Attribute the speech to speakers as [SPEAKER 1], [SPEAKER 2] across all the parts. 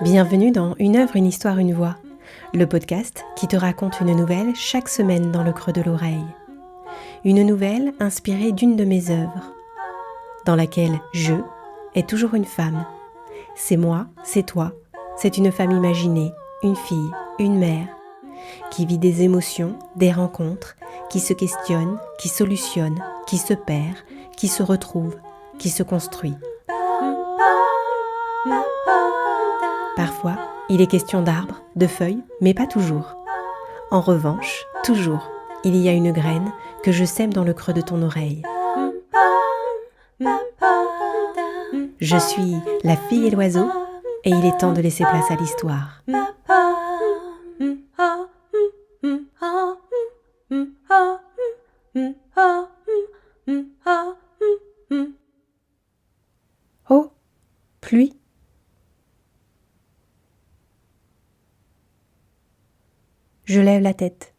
[SPEAKER 1] Bienvenue dans Une œuvre, une histoire, une voix, le podcast qui te raconte une nouvelle chaque semaine dans le creux de l'oreille. Une nouvelle inspirée d'une de mes œuvres, dans laquelle je est toujours une femme. C'est moi, c'est toi, c'est une femme imaginée, une fille, une mère, qui vit des émotions, des rencontres, qui se questionne, qui solutionne, qui se perd, qui se retrouve, qui se construit. Parfois, il est question d'arbres, de feuilles, mais pas toujours. En revanche, toujours, il y a une graine que je sème dans le creux de ton oreille. Je suis la fille et l'oiseau, et il est temps de laisser place à l'histoire. Oh, pluie. Je lève la tête.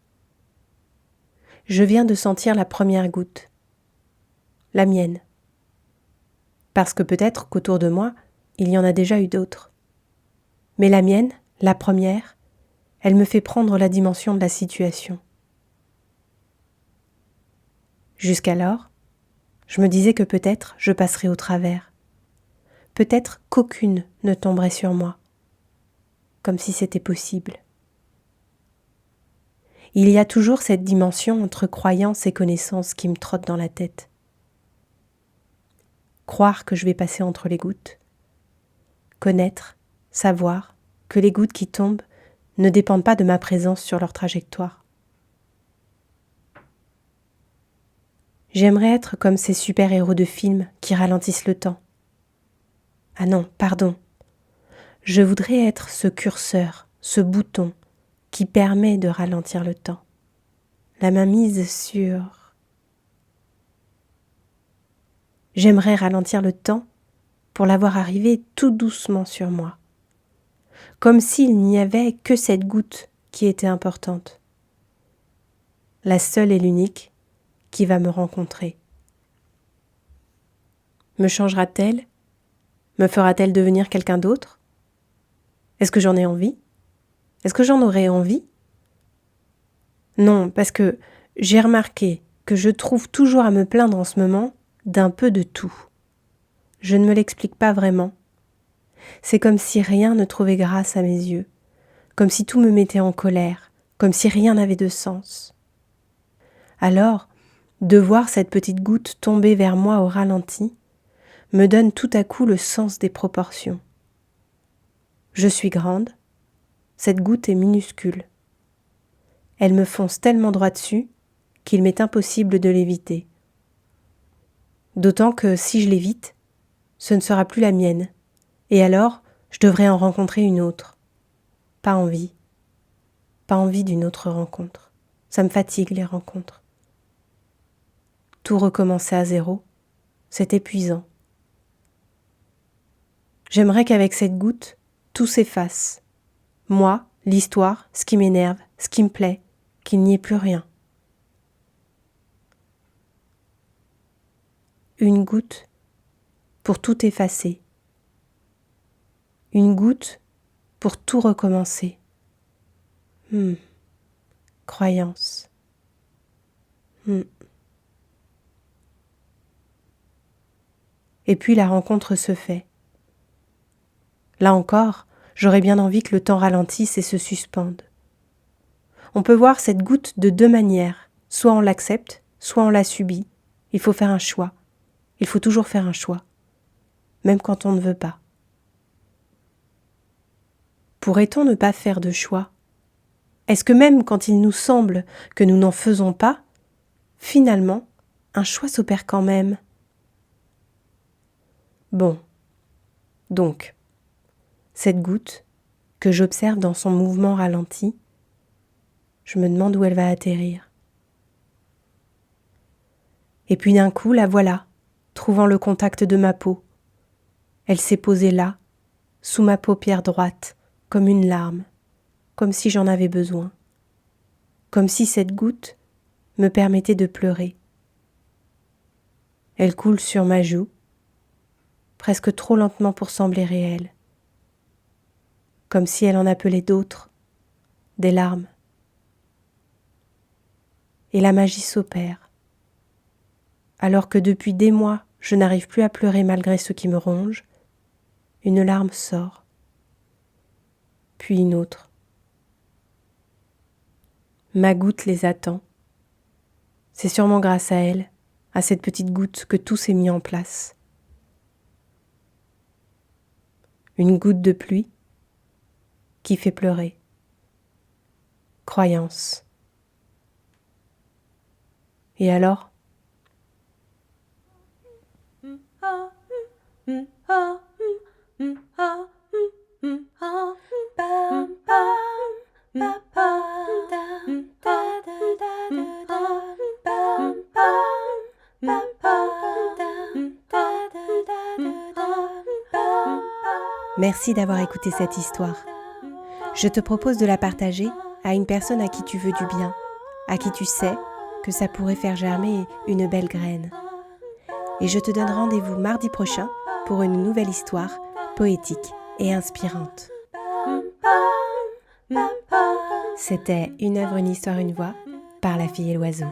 [SPEAKER 1] Je viens de sentir la première goutte. La mienne. Parce que peut-être qu'autour de moi, il y en a déjà eu d'autres. Mais la mienne, la première, elle me fait prendre la dimension de la situation. Jusqu'alors, je me disais que peut-être je passerais au travers. Peut-être qu'aucune ne tomberait sur moi. Comme si c'était possible. Il y a toujours cette dimension entre croyance et connaissance qui me trotte dans la tête. Croire que je vais passer entre les gouttes. Connaître, savoir que les gouttes qui tombent ne dépendent pas de ma présence sur leur trajectoire. J'aimerais être comme ces super-héros de films qui ralentissent le temps. Ah non, pardon. Je voudrais être ce curseur, ce bouton qui permet de ralentir le temps. La main mise sur... J'aimerais ralentir le temps pour l'avoir arrivé tout doucement sur moi. Comme s'il n'y avait que cette goutte qui était importante. La seule et l'unique qui va me rencontrer. Me changera-t-elle ? Me fera-t-elle devenir quelqu'un d'autre ? Est-ce que j'en ai envie ? Est-ce que j'en aurais envie ? Non, parce que j'ai remarqué que je trouve toujours à me plaindre en ce moment d'un peu de tout. Je ne me l'explique pas vraiment. C'est comme si rien ne trouvait grâce à mes yeux, comme si tout me mettait en colère, comme si rien n'avait de sens. Alors, de voir cette petite goutte tomber vers moi au ralenti me donne tout à coup le sens des proportions. Je suis grande, cette goutte est minuscule. Elle me fonce tellement droit dessus qu'il m'est impossible de l'éviter. D'autant que si je l'évite, ce ne sera plus la mienne, et alors je devrais en rencontrer une autre. Pas envie d'une autre rencontre. Ça me fatigue les rencontres. Tout recommencer à zéro, c'est épuisant. J'aimerais qu'avec cette goutte, tout s'efface. Moi, l'histoire, ce qui m'énerve, ce qui me plaît, qu'il n'y ait plus rien. Une goutte pour tout effacer. Une goutte pour tout recommencer. Croyance. Et puis la rencontre se fait. Là encore, j'aurais bien envie que le temps ralentisse et se suspende. On peut voir cette goutte de deux manières. Soit on l'accepte, soit on la subit. Il faut faire un choix. Il faut toujours faire un choix. Même quand on ne veut pas. Pourrait-on ne pas faire de choix ? Est-ce que même quand il nous semble que nous n'en faisons pas, finalement, un choix s'opère quand même ? Bon, donc, cette goutte, que j'observe dans son mouvement ralenti, je me demande où elle va atterrir. Et puis d'un coup, la voilà, trouvant le contact de ma peau. Elle s'est posée là, sous ma paupière droite, comme une larme, comme si j'en avais besoin, comme si cette goutte me permettait de pleurer. Elle coule sur ma joue, presque trop lentement pour sembler réelle, comme si elle en appelait d'autres, des larmes. Et la magie s'opère, alors que depuis des mois, je n'arrive plus à pleurer malgré ce qui me ronge, une larme sort, puis une autre. Ma goutte les attend. C'est sûrement grâce à elle, à cette petite goutte, que tout s'est mis en place. Une goutte de pluie qui fait pleurer. Croyance. Et alors ? Merci d'avoir écouté cette histoire. Je te propose de la partager à une personne à qui tu veux du bien, à qui tu sais que ça pourrait faire germer une belle graine. Et je te donne rendez-vous mardi prochain pour une nouvelle histoire poétique et inspirante. C'était Une œuvre, une histoire, une voix par La Fille et l'Oiseau.